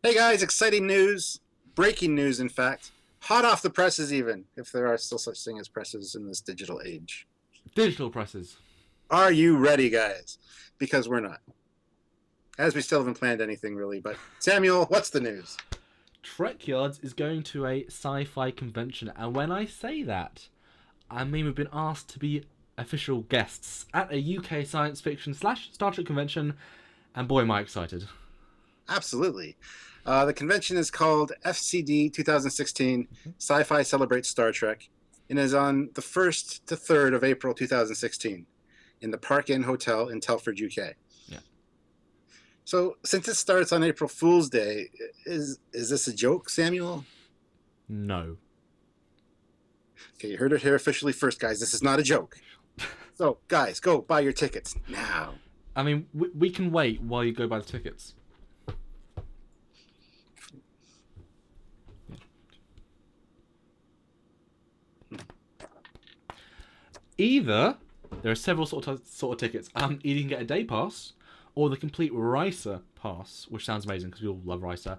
Hey guys, exciting news. Breaking news, in fact. Hot off the presses, even, if there are still such thing as presses in this digital age. Digital presses. Are you ready, guys? Because we're not. As we still haven't planned anything really, but Samuel, what's the news? Trekyards is going to a sci-fi convention, and when I say that, I mean we've been asked to be official guests at a UK science fiction slash Star Trek convention, and boy am I excited. Absolutely. The convention is called FCD 2016 Sci Fi Celebrates Star Trek and is on the 1st to 3rd of April 2016 in the Park Inn Hotel in Telford, UK. Yeah. So, since it starts on April Fool's Day, is this a joke, Samuel? No. Okay, you heard it here officially first, guys. This is not a joke. So, guys, go buy your tickets now. I mean, we can wait while you go buy the tickets. Either there are several sort of tickets. Either you can get a day pass or the complete Ricer pass, which sounds amazing because we all love Ricer.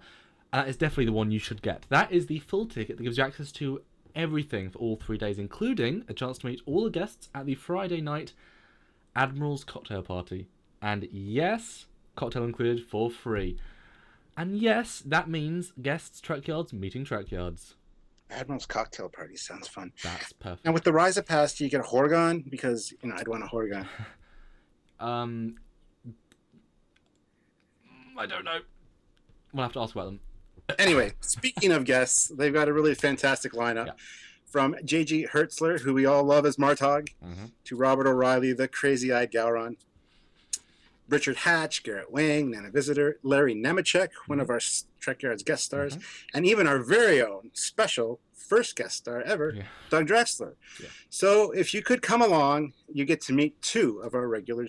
And that is definitely the one you should get. That is the full ticket that gives you access to everything for all 3 days, including a chance to meet all the guests at the Friday night Admiral's cocktail party. And yes, cocktail included for free. And yes, that means guests Trekyards meeting Trekyards. Admiral's Cocktail Party sounds fun. That's And with perfect. the Rise of Past, do you get a Horgon? Because, I'd want a Horgon. Um, I don't know. We'll have to ask about them. Anyway, speaking of guests, they've got a really fantastic lineup. Yeah. From J.G. Hertzler, who we all love as Martog, Mm-hmm. to Robert O'Reilly, the crazy-eyed Gowron, Richard Hatch, Garrett Wang, Nana Visitor, Larry Nemechek, one Mm-hmm. of our Trek Yards guest stars, Mm-hmm. and even our very own special first guest star ever, Yeah. Doug Drexler. Yeah. So if you could come along, you get to meet two of our regular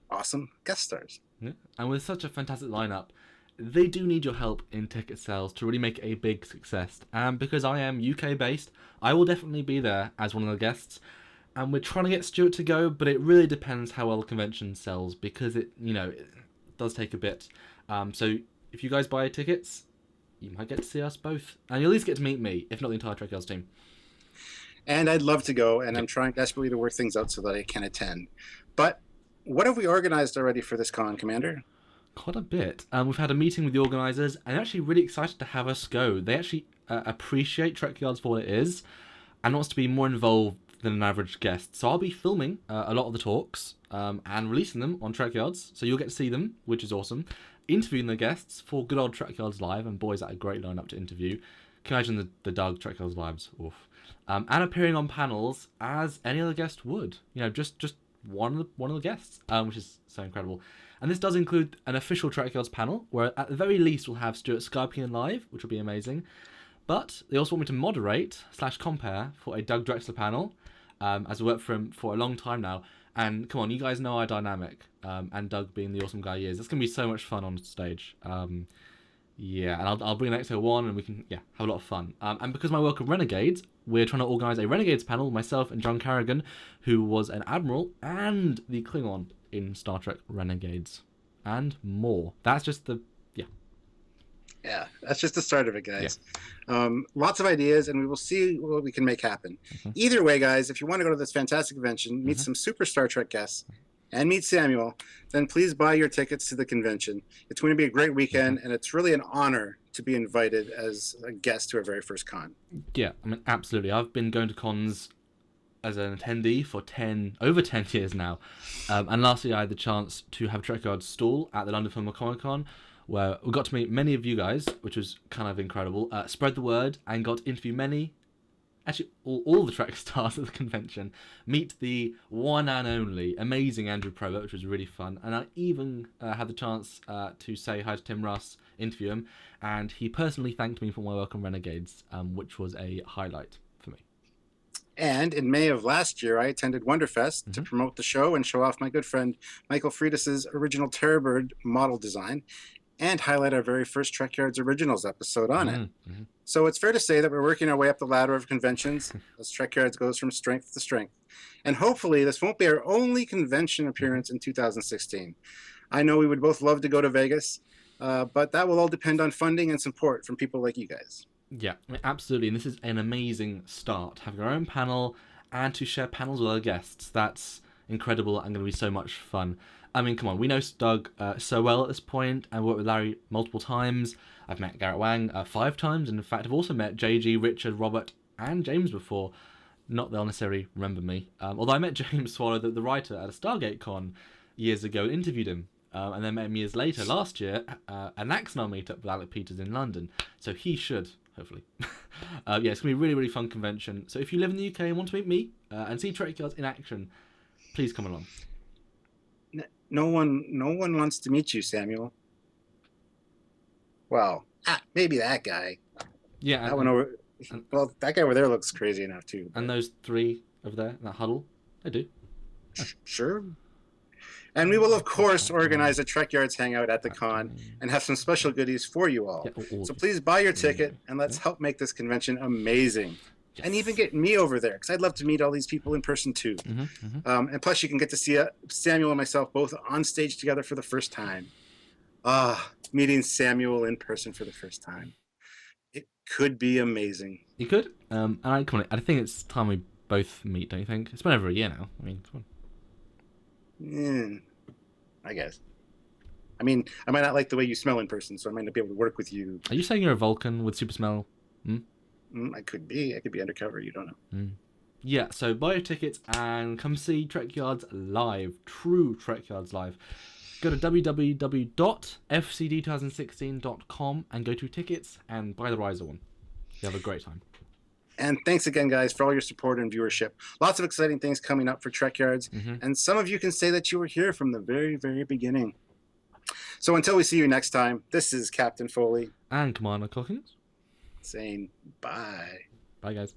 awesome guest stars. Yeah. And with such a fantastic lineup, they do need your help in ticket sales to really make it a big success. And because I am UK based, I will definitely be there as one of the guests. And we're trying to get Stuart to go, but it really depends how well the convention sells because it does take a bit. So if you guys buy tickets, you might get to see us both, and you'll at least get to meet me, if not the entire Trek Girls team. And I'd love to go, and I'm Yep. trying desperately to work things out so that I can attend. But what have we organized already for this con, Commander? Quite a bit. We've had a meeting with the organisers, and they're actually really excited to have us go. They actually appreciate Trek Yards for what it is, and wants to be more involved than an average guest. So I'll be filming a lot of the talks and releasing them on Trek Yards, so you'll get to see them, which is awesome. Interviewing the guests for good old Trek Yards Live, and boys, that a great lineup to interview. Can you imagine the Doug Trek Yards Lives? Oof. And appearing on panels as any other guest would. Just one of the guests, which is so incredible. And this does include an official Trek Yards panel, where at the very least we'll have Stuart Skyping in live, which will be amazing. But they also want me to moderate slash compare for a Doug Drexler panel, as we work for him for a long time now. And come on, you guys know our dynamic, and Doug being the awesome guy he is. It's going to be so much fun on stage. Yeah, and I'll bring an XO1 and we can have a lot of fun. And because my work with Renegades, we're trying to organise a Renegades panel, myself and John Carrigan, who was an admiral and the Klingon in Star Trek Renegades, and more. That's just the Yeah, that's just the start of it, yeah. guys. Lots of ideas, and we will see what we can make happen. Mm-hmm. Either way, guys, if you want to go to this fantastic convention, meet Mm-hmm. some super Star Trek guests, and meet Samuel, then please buy your tickets to the convention. It's going to be a great weekend, and it's really an honor to be invited as a guest to our very first con. Yeah, I mean, absolutely. I've been going to cons as an attendee for over 10 years now. And lastly, I had the chance to have a Trekyard stall at the London Film and Comic Con, where we got to meet many of you guys, which was kind of incredible. Spread the word and got to interview actually all the Trek stars at the convention. Meet the one and only amazing Andrew Probert, which was really fun. And I even had the chance to say hi to Tim Russ, interview him, and he personally thanked me for my work on Renegades, which was a highlight for me. And in May of last year, I attended Wonderfest to Mm-hmm. promote the show and show off my good friend Michael Friedis's original Terrorbird model design and highlight our very first Trek Yards Originals episode on it. Mm-hmm. So it's fair to say that we're working our way up the ladder of conventions as Trek Yards goes from strength to strength. And hopefully, this won't be our only convention appearance in 2016. I know we would both love to go to Vegas, But that will all depend on funding and support from people like you guys. Yeah, absolutely. And this is an amazing start. Having our own panel and to share panels with other guests. That's incredible and going to be so much fun. I mean, come on, we know Doug so well at this point and worked with Larry multiple times. I've met Garrett Wang 5 times, and in fact, I've also met JG, Richard, Robert, and James before. Not they'll necessarily remember me. Although I met James Swallow, the writer, at a Stargate Con years ago and interviewed him. And then met him years later, last year, at an Axonar meetup with Alec Peters in London. So he should, hopefully. Yeah, it's going to be a really, really fun convention. So if you live in the UK and want to meet me and see Trekyards in action, please come along. No one wants to meet you, Samuel. Well, maybe that guy. Yeah, that one over. Well, that guy over there looks crazy enough too. And those 3 over there in that huddle, they do. Sure. And we will, of course, organize a Trekyards hangout at the con and have some special goodies for you all. So please buy your ticket and let's help make this convention amazing. Yes. And even get me over there, because I'd love to meet all these people in person too. And plus, you can get to see Samuel and myself both on stage together for the first time. Meeting Samuel in person for the first time. It could be amazing. You could. And I think it's time we both meet, don't you think? It's been over a year now. I mean, come on. I guess. I mean, I might not like the way you smell in person, so I might not be able to work with you. Are you saying you're a Vulcan with super smell? I could be. I could be undercover. You don't know. Yeah, so buy your tickets and come see Trekyards live. True Trekyards live. Go to www.fcd2016.com and go to tickets and buy the Riser one. You have a great time. And thanks again, guys, for all your support and viewership. Lots of exciting things coming up for Trekyards. And some of you can say that you were here from the very, very beginning. So until we see you next time, this is Captain Foley. And Commander Cockins. Saying bye. Bye, guys.